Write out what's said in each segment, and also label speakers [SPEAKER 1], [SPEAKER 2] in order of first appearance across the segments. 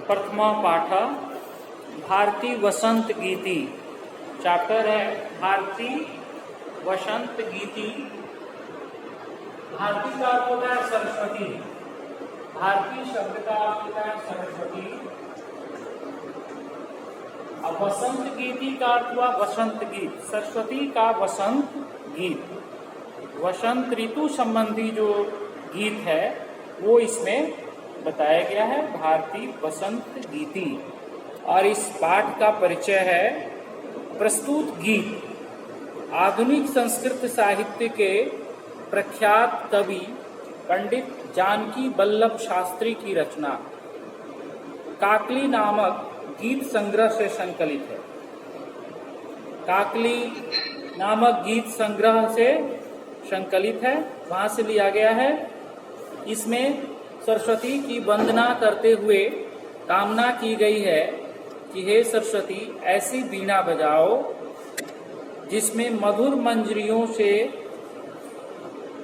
[SPEAKER 1] प्रथमा पाठ भारती वसंत गीति। चैप्टर है भारती वसंत गीति। भारती का अर्थ होता है सरस्वती। भारती शब्द का अर्थ होता है सरस्वती। अब वसंत गीति का अर्थ हुआ वसंत गीत। सरस्वती का वसंत गीत, वसंत ऋतु संबंधी जो गीत है वो इसमें बताया गया है, भारती वसंत गीति। और इस पाठ का परिचय है प्रस्तुत गीत आधुनिक संस्कृत साहित्य के प्रख्यात कवि पंडित जानकी वल्लभ शास्त्री की रचना काकली नामक गीत संग्रह से संकलित है। काकली नामक गीत संग्रह से संकलित है, वहां से लिया गया है। इसमें सरस्वती की वंदना करते हुए कामना की गई है कि हे सरस्वती, ऐसी वीणा बजाओ जिसमें मधुर मंजरियों से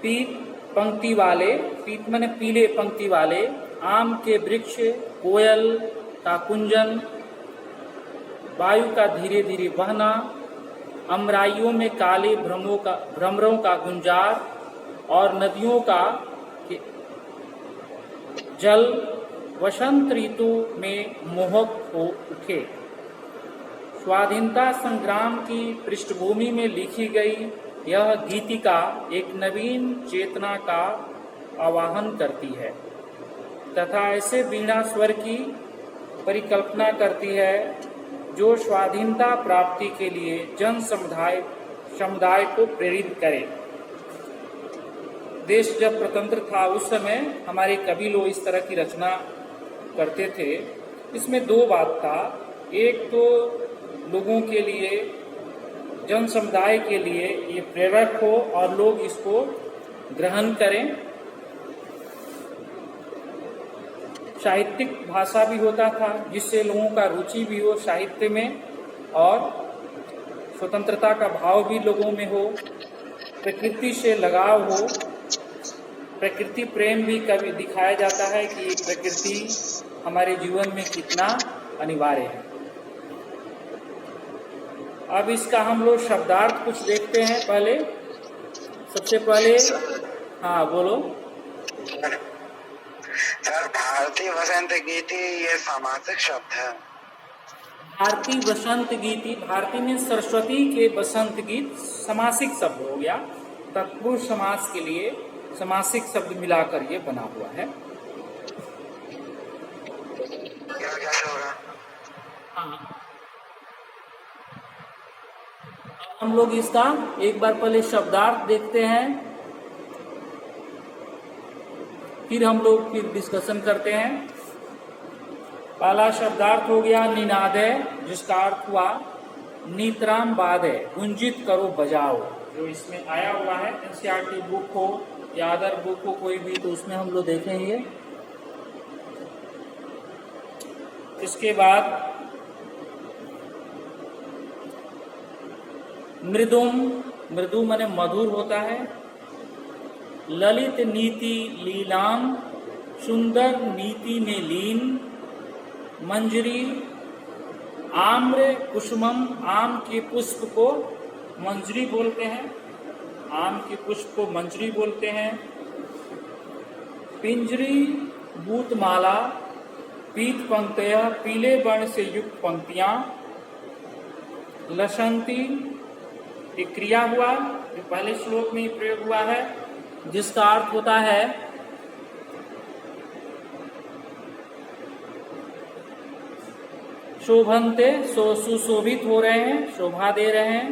[SPEAKER 1] पीत पंक्ति वाले, पीत माने पीले पंक्ति वाले आम के वृक्ष, कोयल का कुंजन, वायु का धीरे धीरे बहना, अमराइयों में काले भ्रमरों का गुंजार और नदियों का जल वसंत ऋतु में मोहक हो उठे। स्वाधीनता संग्राम की पृष्ठभूमि में लिखी गई यह गीतिका एक नवीन चेतना का आवाहन करती है तथा ऐसे वीणा स्वर की परिकल्पना करती है जो स्वाधीनता प्राप्ति के लिए जन समुदाय को प्रेरित करे। देश जब स्वतंत्र था उस समय हमारे कवि लोग इस तरह की रचना करते थे। इसमें दो बात था, एक तो लोगों के लिए, जन समुदाय के लिए ये प्रेरक हो और लोग इसको ग्रहण करें। साहित्यिक भाषा भी होता था जिससे लोगों का रुचि भी हो साहित्य में और स्वतंत्रता का भाव भी लोगों में हो, प्रकृति से लगाव हो। प्रकृति प्रेम भी कभी दिखाया जाता है कि प्रकृति हमारे जीवन में कितना अनिवार्य है। अब इसका हम लोग शब्दार्थ कुछ देखते हैं। पहले सबसे पहले हाँ बोलो
[SPEAKER 2] सर। भारती वसंत गीति ये सामासिक शब्द है।
[SPEAKER 1] भारती वसंत गीति, भारती में सरस्वती के वसंत गीत समासिक शब्द हो गया। तत्पुरुष समास के लिए समासिक शब्द मिलाकर ये बना हुआ है।
[SPEAKER 2] क्या होगा?
[SPEAKER 1] हाँ, हम लोग इसका एक बार पहले शब्दार्थ देखते हैं, फिर हम लोग डिस्कशन करते हैं। पहला शब्दार्थ हो गया निनादय, जिसका अर्थ हुआ नितराम वादय, गुंजित करो बजाओ, जो इसमें आया हुआ है। एनसीईआरटी बुक हो या अदर बुक हो कोई भी, तो उसमें हम लोग देखेंगे। इसके बाद मृदुम, मृदु माने मधुर होता है। ललित नीति लीलाम, सुंदर नीति में लीन। मंजरी आम्र कुसुमम, आम के पुष्प को मंजरी बोलते हैं, आम के पुष्प को मंजरी बोलते हैं। पिंजरी बूतमाला, पीत पंक्तियां, पीले वर्ण से युक्त पंक्तियां। लसंती एक क्रिया हुआ जो पहले श्लोक में प्रयोग हुआ है, जिसका अर्थ होता है शोभनते, सुशोभित हो रहे हैं, शोभा दे रहे हैं।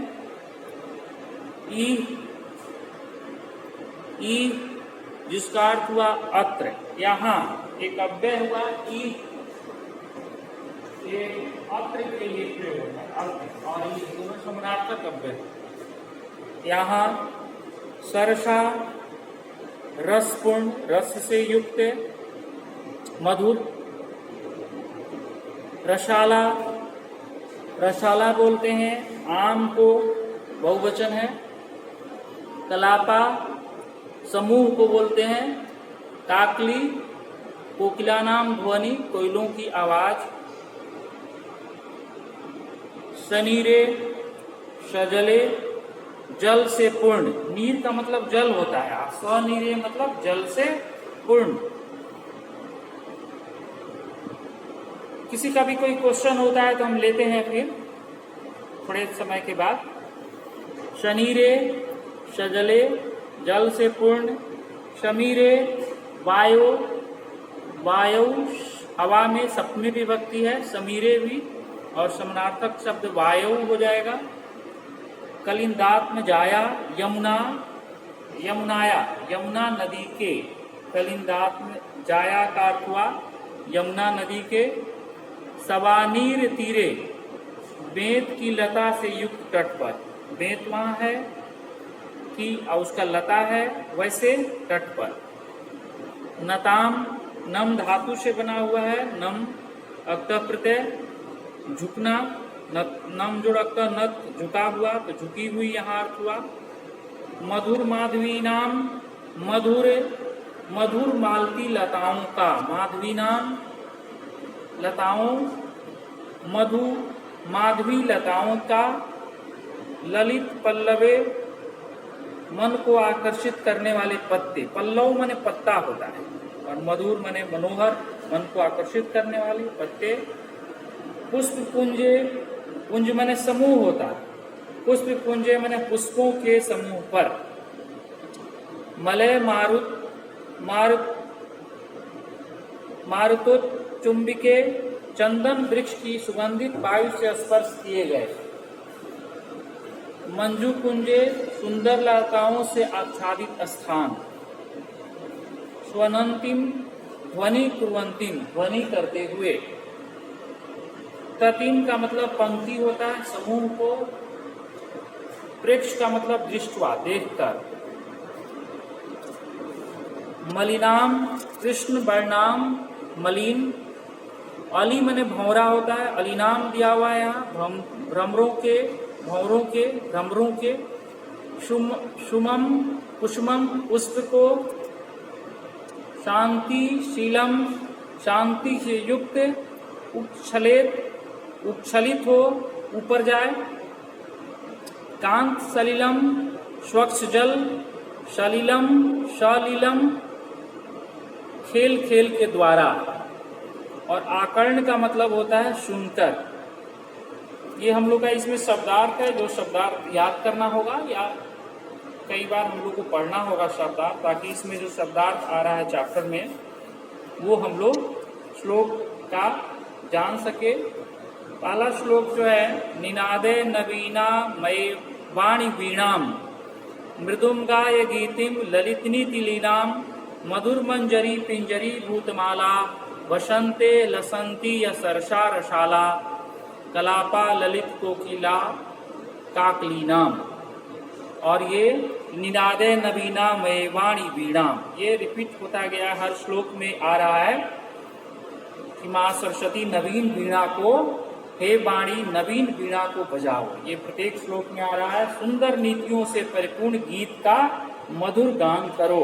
[SPEAKER 1] ई जिसका अर्थ हुआ अत्र, यहाँ एक अव्यय हुआ ई, ये अत्र के लिए प्रयोग होता है, अत्र और ये दोनों समानार्थक अव्यय। यहाँ सरसा रसपूर्ण, रस से युक्त, मधुर। रसाला, रसाला बोलते हैं आम को, बहुवचन है। कलापा समूह को बोलते हैं। काकली कोकिलानाम ध्वनि, कोयलों की आवाज। सनीरे सजले, जल से पूर्ण। नीर का मतलब जल होता है, सनीरे मतलब जल से पूर्ण। किसी का भी कोई क्वेश्चन होता है तो हम लेते हैं फिर थोड़े समय के बाद। शनीरे सजले, जल से पूर्ण। शमीरे वायु, वायु हवा में सप्तमी विभक्ति है, समीरे भी, और समानार्थक शब्द वायु हो जाएगा। कलिंदात में जाया, यमुना, यमुनाया, यमुना नदी के। कलिंदात में जाया का अर्थ हुआ यमुना नदी के। सवानीर तीरे, बेंत की लता से युक्त तट पर। बेंत वहां है कि उसका लता है, वैसे तट पर। नताम, नम धातु से बना हुआ है, नम अक्त प्रत्यय, झुकना, नम जोड़ अक्त, नत झुका हुआ, तो झुकी हुई यहाँ अर्थ हुआ। मधुर माधवी नाम, मधुर, मधुर मालती लताओं का। माधवी नाम लताओं, मधु माधवी लताओं का। ललित पल्लवे, मन को आकर्षित करने वाले पत्ते। पल्लव माने पत्ता होता है, और मधुर माने मनोहर, मन को आकर्षित करने वाले पत्ते। पुष्प पुंजे, पुंज माने समूह होता है, पुष्प पुंजे माने पुष्पों के समूह पर। मलय मारुत, मारुतोत चुंबिके, चंदन वृक्ष की सुगंधित वायु से स्पर्श किए गए। मंजू कुंजे, सुंदर लताओं से आच्छादित स्थान। स्वनंतिम, ध्वनि कुर्वंतिम, ध्वनि करते हुए। ततिम का मतलब पंक्ति होता है, समूह को। प्रेक्ष का मतलब दृष्टवा, देखकर। मलिनाम, कृष्ण वर्णाम, मलिन। अली मने भंवरा होता है, अलीनाम दिया हुआ है यहाँ, भ्रमरों के, भंवरों के, भ्रमरों के। सुमम, कुसुमम, पुष्प को। शांति शीलम, शांति से युक्त। उच्छलित, उच्छलित हो, ऊपर जाए। कांत सलिलम, स्वच्छ जल। सलिलम, सलिलम, खेल खेल के द्वारा। और आकर्ण का मतलब होता है सुनकर। ये हम लोग का इसमें शब्दार्थ है, जो शब्दार्थ याद करना होगा, या कई बार हम लोग को पढ़ना होगा शब्दार्थ, ताकि इसमें जो शब्दार्थ आ रहा है चैप्टर में वो हम लोग श्लोक का जान सके। पहला श्लोक जो है, निनादे नवीना मय वाणी वीणाम, मृदुम गाय गीतिम ललितनी तिलीनाम, मधुर मंजरी पिंजरी भूतमाला, वसंते लसंती या सरसा रसाला, कलापा ललित कोकिला काकलीनाम। और ये निनादे नवीना मय वाणी वीणाम, ये रिपीट होता गया, हर श्लोक में आ रहा है कि माँ सरस्वती नवीन वीणा को, हे वाणी नवीन वीणा को बजाओ। ये प्रत्येक श्लोक में आ रहा है। सुंदर नीतियों से परिपूर्ण गीत का मधुर गान करो।